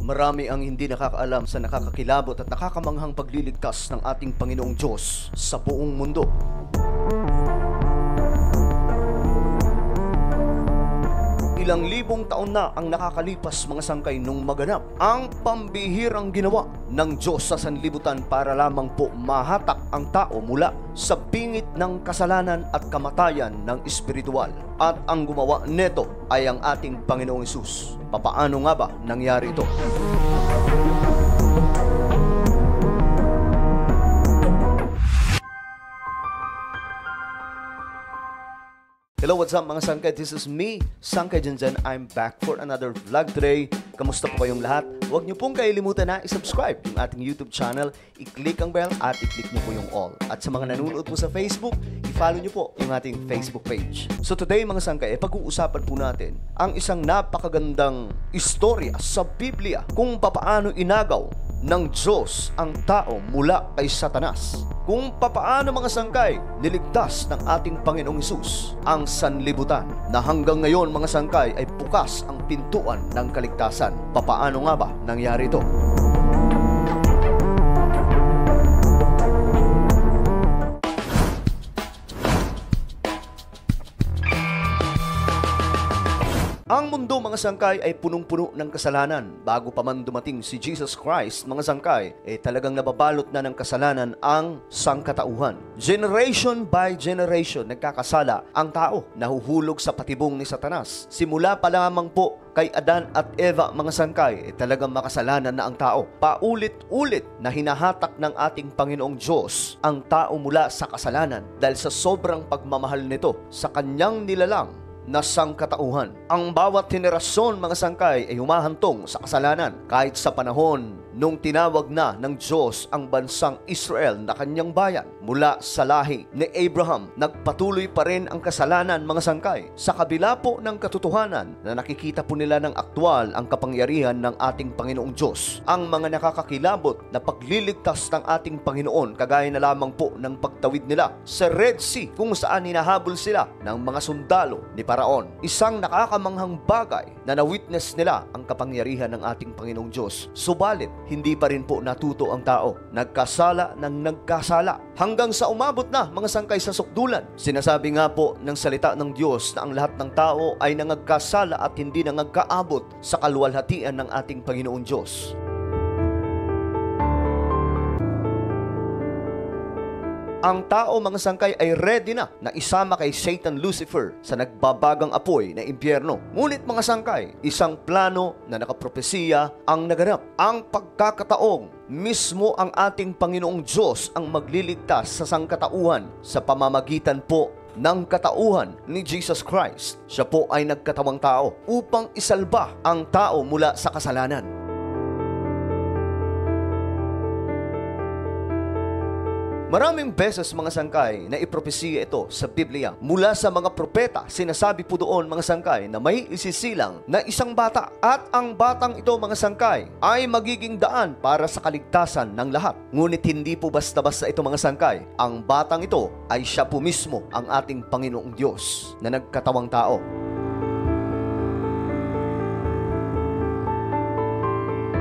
Marami ang hindi nakakaalam sa nakakakilabot at nakakamanghang pagliligtas ng ating Panginoong Diyos sa buong mundo. Ilang libong taon na ang nakakalipas mga sangkay nung maganap ang pambihirang ginawa ng Diyos sa sanlibutan para lamang po mahatak ang tao mula sa bingit ng kasalanan at kamatayan ng espiritual. At ang gumawa neto ay ang ating Panginoong Hesus. Papaano nga ba nangyari ito? Hello, what's up mga sangkay? This is me, Sangkay Janjan. I'm back for another vlog today. Kamusta po kayong lahat? Huwag niyo pong kailimutan na i-subscribe yung ating YouTube channel, i-click ang bell at i-click niyo po yung all. At sa mga nanonood po sa Facebook, i-follow niyo po yung ating Facebook page. So today mga sangkay, pag-uusapan po natin ang isang napakagandang istorya sa Biblia kung papaano inagaw ng Diyos ang tao mula kay Satanas. Kung papaano mga sangkay niligtas ng ating Panginoong Hesus ang sanlibutan na hanggang ngayon mga sangkay ay bukas ang pintuan ng kaligtasan. Papaano nga ba nangyari ito? Ang mundo mga sangkay ay punong-puno ng kasalanan. Bago pa man dumating si Jesus Christ mga sangkay, talagang nababalot na ng kasalanan ang sangkatauhan. Generation by generation nagkakasala ang tao, nahuhulog sa patibong ni Satanas. Simula pa lamang po kay Adan at Eva mga sangkay, talagang makasalanan na ang tao. Paulit-ulit na hinahatak ng ating Panginoong Diyos ang tao mula sa kasalanan dahil sa sobrang pagmamahal nito sa kanyang nilalang na sangkatauhan. Ang bawat henerasyon mga sangkay ay humahantong sa kasalanan kahit sa panahon nung tinawag na ng Diyos ang bansang Israel na kanyang bayan. Mula sa lahi ni Abraham, nagpatuloy pa rin ang kasalanan mga sangkay. Sa kabila po ng katotohanan na nakikita po nila ng aktwal ang kapangyarihan ng ating Panginoong Diyos. Ang mga nakakakilabot na pagliligtas ng ating Panginoon kagaya na lamang po ng pagtawid nila sa Red Sea kung saan hinahabol sila ng mga sundalo ni Paraon. Isang nakakamanghang bagay na na-witness nila ang kapangyarihan ng ating Panginoong Diyos. Subalit, hindi pa rin po natuto ang tao. Nagkasala ng nagkasala. Hanggang sa umabot na mga sangkay sa sukdulan. Sinasabi nga po ng salita ng Diyos na ang lahat ng tao ay nangagkasala at hindi nangagkaabot sa kaluwalhatian ng ating Panginoong Diyos. Ang tao mga sangkay ay ready na isama kay Satan Lucifer sa nagbabagang apoy na impyerno. Ngunit mga sangkay, isang plano na nakapropesiya ang naganap. Ang pagkakataong mismo ang ating Panginoong Diyos ang magliligtas sa sangkatauhan sa pamamagitan po ng katauhan ni Jesus Christ. Siya po ay nagkatawang tao upang isalba ang tao mula sa kasalanan. Maraming beses mga sangkay na ipropesiya ito sa Biblia. Mula sa mga propeta, sinasabi po doon mga sangkay na may isisilang na isang bata. At ang batang ito mga sangkay ay magiging daan para sa kaligtasan ng lahat. Ngunit hindi po basta-basta ito mga sangkay. Ang batang ito ay siya po mismo ang ating Panginoong Diyos na nagkatawang tao.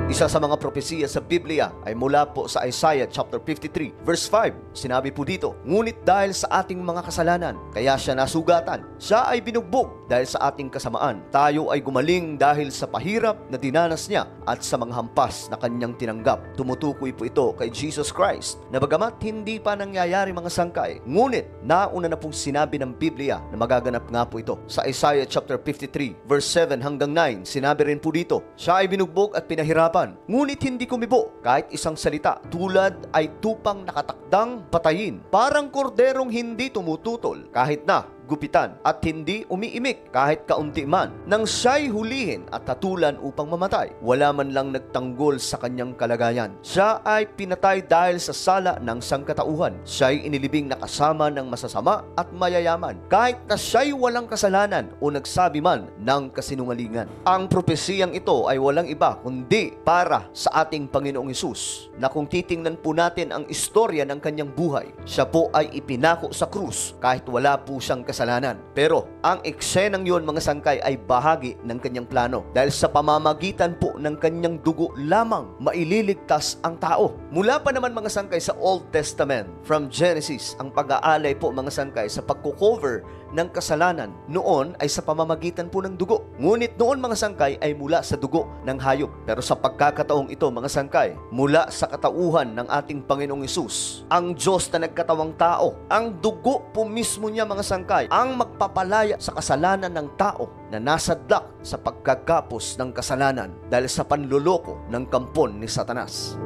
Isa sa mga propesiya sa Biblia ay mula po sa Isaiah chapter 53 verse 5. Sinabi po dito, ngunit dahil sa ating mga kasalanan, kaya siya nasugatan. Siya ay binugbog dahil sa ating kasamaan. Tayo ay gumaling dahil sa pahirap na dinanas niya at sa mga hampas na kanyang tinanggap. Tumutukoy po ito kay Jesus Christ na bagamat hindi pa nangyayari mga sangkay, ngunit nauna na pong sinabi ng Biblia na magaganap nga po ito. Sa Isaiah chapter 53 verse 7 hanggang 9, sinabi rin po dito, siya ay binugbog at pinahirapan, ngunit hindi kumibo kahit isang salita, tulad ay tupang nakatakdang patayin, parang korderong hindi tumututol kahit na gupitan at hindi umiimik kahit kaunti man. Nang siya'y hulihin at hatulan upang mamatay, wala man lang nagtanggol sa kanyang kalagayan. Siya ay pinatay dahil sa sala ng sangkatauhan. Siya'y inilibing na kasama ng masasama at mayayaman, kahit na siya'y walang kasalanan o nagsabi man ng kasinungalingan. Ang propesiyang ito ay walang iba kundi para sa ating Panginoong Hesus, na kung titingnan po natin ang istorya ng kanyang buhay, siya po ay ipinako sa krus kahit wala po siyang kasalanan. kasalanan. Pero ang eksenang yon mga sangkay ay bahagi ng kanyang plano dahil sa pamamagitan po ng kanyang dugo lamang maililigtas ang tao. Mula pa naman mga sangkay sa Old Testament, from Genesis, ang pag-aalay po mga sangkay sa pagkukover ng kasalanan noon ay sa pamamagitan po ng dugo. Ngunit noon mga sangkay ay mula sa dugo ng hayop. Pero sa pagkakataong ito mga sangkay, mula sa katauhan ng ating Panginoong Hesus, ang Diyos na nagkatawang tao, ang dugo po mismo niya mga sangkay, ang magpapalaya sa kasalanan ng tao na nasadlak sa pagkagapos ng kasalanan dahil sa panloloko ng kampon ni Satanas.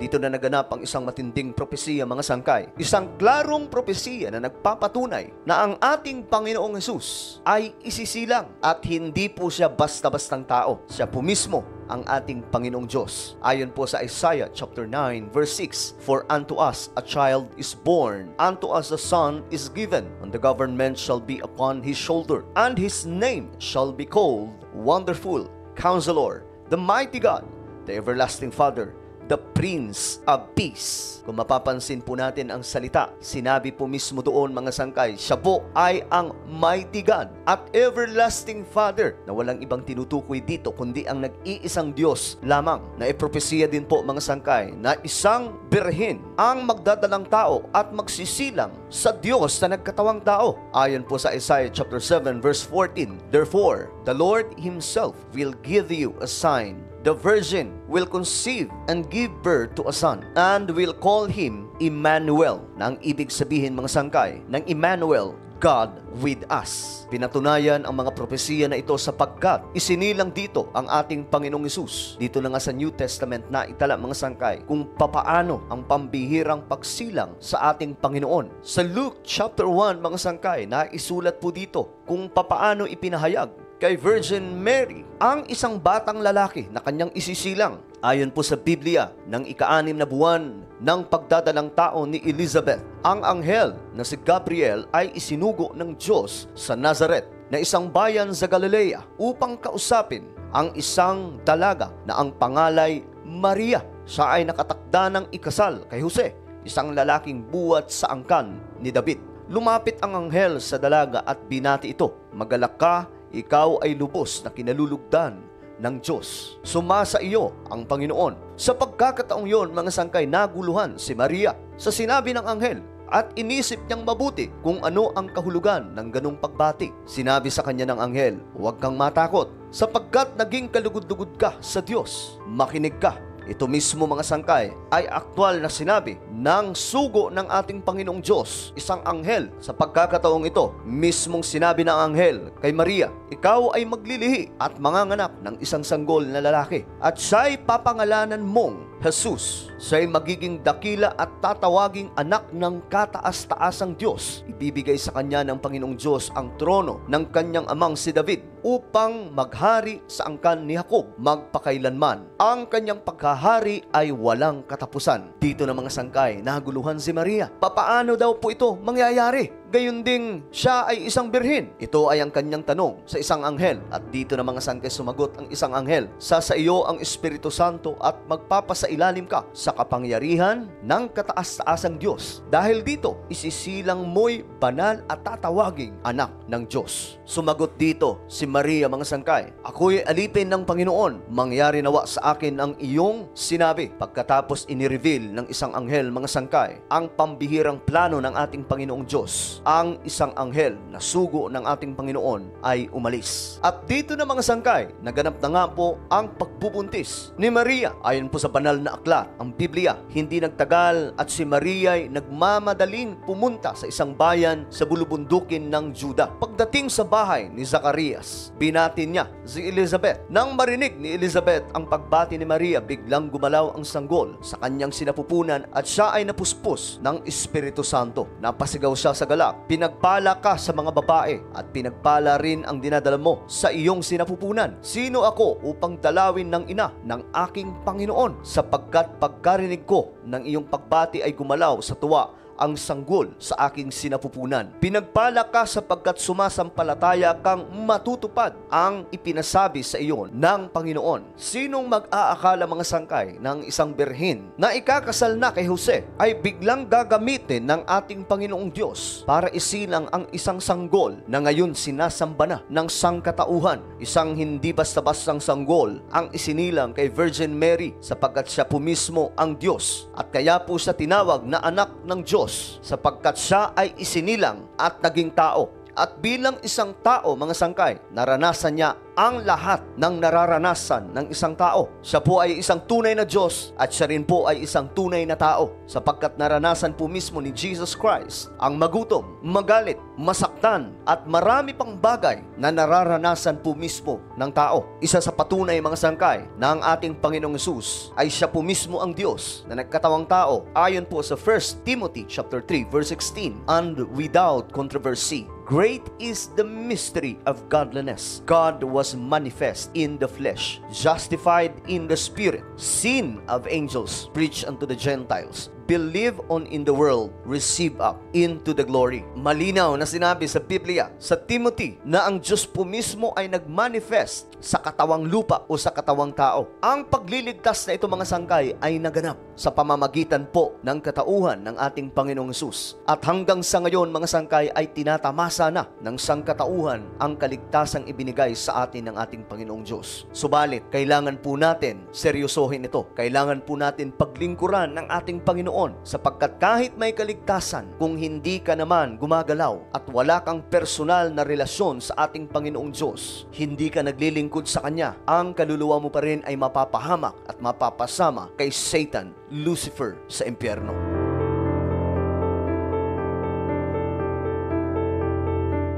Dito na naganap ang isang matinding propesiya mga sangkay. Isang klarong propesiya na nagpapatunay na ang ating Panginoong Hesus ay isisilang at hindi po siya basta-bastang tao. Siya po mismo ang ating Panginoong Diyos. Ayon po sa Isaiah chapter 9 verse 6, "For unto us a child is born, unto us a son is given, and the government shall be upon his shoulder, and his name shall be called Wonderful, Counselor, the Mighty God, the Everlasting Father, the Prince of Peace." Kung mapapansin po natin ang salita, sinabi po mismo doon mga sangkay, siya po ay ang Mighty God at Everlasting Father, na walang ibang tinutukoy dito kundi ang nag-iisang Diyos lamang. Na ipropesiya din po mga sangkay na isang birhen ang magdadalang tao at magsisilang sa Diyos na nagkatawang tao. Ayon po sa Isaiah chapter 7 verse 14, "Therefore, the Lord Himself will give you a sign. The virgin will conceive and give birth to a son, and will call him Emmanuel." Na ang ibig sabihin mga sangkay ng Emmanuel, God with us. Pinatunayan ang mga propesiya na ito sapagkat isinilang dito ang ating Panginoong Hesus. Dito na nga sa New Testament na itala mga sangkay kung papaano ang pambihirang pagsilang sa ating Panginoon. Sa Luke chapter 1 mga sangkay, na isulat po dito kung papaano ipinahayag kay Virgin Mary ang isang batang lalaki na kanyang isisilang. Ayon po sa Biblia, ng ika-6 na buwan ng pagdadalang tao ni Elizabeth, ang anghel na si Gabriel ay isinugo ng Diyos sa Nazareth na isang bayan sa Galilea upang kausapin ang isang dalaga na ang pangalay Maria. Siya ay nakatakda ng ikasal kay Jose, isang lalaking buhat sa angkan ni David. Lumapit ang anghel sa dalaga at binati ito, "Magalak ka, ikaw ay lubos na kinalulugdan ng Diyos. Sumasa iyo ang Panginoon." Sa pagkakataong yon, mga sangkay, naguluhan si Maria sa sinabi ng anghel at inisip niyang mabuti kung ano ang kahulugan ng ganong pagbati. Sinabi sa kanya ng anghel, "Huwag kang matakot, sapagkat naging kalugod-lugod ka sa Diyos. Makinig ka." Ito mismo mga sangkay ay aktwal na sinabi ng sugo ng ating Panginoong Diyos, isang anghel. Sa pagkakataong ito, mismong sinabi ng anghel kay Maria, "Ikaw ay maglilihi at manganganak ng isang sanggol na lalaki, at siya'y papangalanan mong Jesus. Siya'y magiging dakila at tatawaging anak ng kataas-taasang Diyos. Ibibigay sa kanya ng Panginoong Diyos ang trono ng kanyang amang si David upang maghari sa angkan ni Jacob magpakailanman. Ang kanyang pagkahari ay walang katapusan." Dito na mga sangkay, naguluhan si Maria. Papaano daw po ito mangyayari? Gayon ding siya ay isang birhen. Ito ay ang kanyang tanong sa isang anghel. At dito na mga sangkay sumagot ang isang anghel, "Sa iyo ang Espiritu Santo at magpapasailalim ka sa kapangyarihan ng kataas-taasang Diyos. Dahil dito, isisilang mo'y banal at tatawaging anak ng Diyos." Sumagot dito si Maria mga sangkay, "Ako'y alipin ng Panginoon. Mangyari nawa sa akin ang iyong sinabi." Pagkatapos inireveal ng isang anghel mga sangkay ang pambihirang plano ng ating Panginoong Diyos, ang isang anghel na sugo ng ating Panginoon ay umalis. At dito na mga sangkay, naganap na nga po ang pagbubuntis ni Maria. Ayon po sa banal na aklat, ang Biblia, hindi nagtagal at si Maria ay nagmamadaling pumunta sa isang bayan sa bulubundukin ng Juda. Pagdating sa bahay ni Zacarias, binati niya si Elizabeth. Nang marinig ni Elizabeth ang pagbati ni Maria, biglang gumalaw ang sanggol sa kanyang sinapupunan at siya ay napuspos ng Espiritu Santo. Napasigaw siya sa galak, "Pinagpala ka sa mga babae at pinagpala rin ang dinadala mo sa iyong sinapupunan. Sino ako upang dalawin ng ina ng aking Panginoon? Sapagkat pagkarinig ko ng iyong pagbati ay gumalaw sa tuwa ang sanggol sa aking sinapupunan. Pinagpala ka sapagkat sumasampalataya kang matutupad ang ipinasabi sa iyo ng Panginoon. Sinong mag-aakala, mga sangkay, ng isang birhen na ikakasal na kay Jose ay biglang gagamitin ng ating Panginoong Diyos para isilang ang isang sanggol na ngayon sinasamba na ng sangkatauhan? Isang hindi basta-bastang sanggol ang isinilang kay Virgin Mary sapagkat siya po mismo ang Diyos, at kaya po siya tinawag na anak ng Diyos sapagkat siya ay isinilang at naging tao. At bilang isang tao, mga sangkay, naranasan niya ang lahat ng nararanasan ng isang tao. Siya po ay isang tunay na Diyos at siya rin po ay isang tunay na tao sapagkat naranasan po mismo ni Jesus Christ ang magutom, magalit, masaktan at marami pang bagay na nararanasan po mismo ng tao. Isa sa patunay, mga sangkay, na ang ating Panginoong Hesus ay siya po mismo ang Diyos na nagkatawang tao ayon po sa 1 Timothy chapter 3 verse 16, and without controversy. Great is the mystery of godliness. God was manifest in the flesh, justified in the spirit, seen of angels, preached unto the Gentiles, believe on in the world, receive up into the glory. Malinaw na sinabi sa Biblia, sa Timothy, na ang Diyos po mismo ay nagmanifest sa katawang lupa o sa katawang tao. Ang pagliligtas na ito, mga sangkay, ay naganap sa pamamagitan po ng katauhan ng ating Panginoong Hesus. At hanggang sa ngayon, mga sangkay, ay tinatamasa na ng sangkatauhan ang kaligtasang ibinigay sa atin ng ating Panginoong Diyos. Subalit, kailangan po natin seryosohin ito. Kailangan po natin paglingkuran ng ating Panginoon, sapagkat kahit may kaligtasan, kung hindi ka naman gumagalaw at wala kang personal na relasyon sa ating Panginoong Diyos, hindi ka naglilingkod sa Kanya, ang kaluluwa mo pa rin ay mapapahamak at mapapasama kay Satan, Lucifer, sa impyerno.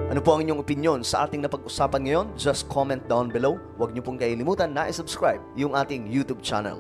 Ano po ang inyong opinion sa ating napag-usapan ngayon? Just comment down below. Huwag niyo pong kailimutan na i-subscribe yung ating YouTube channel.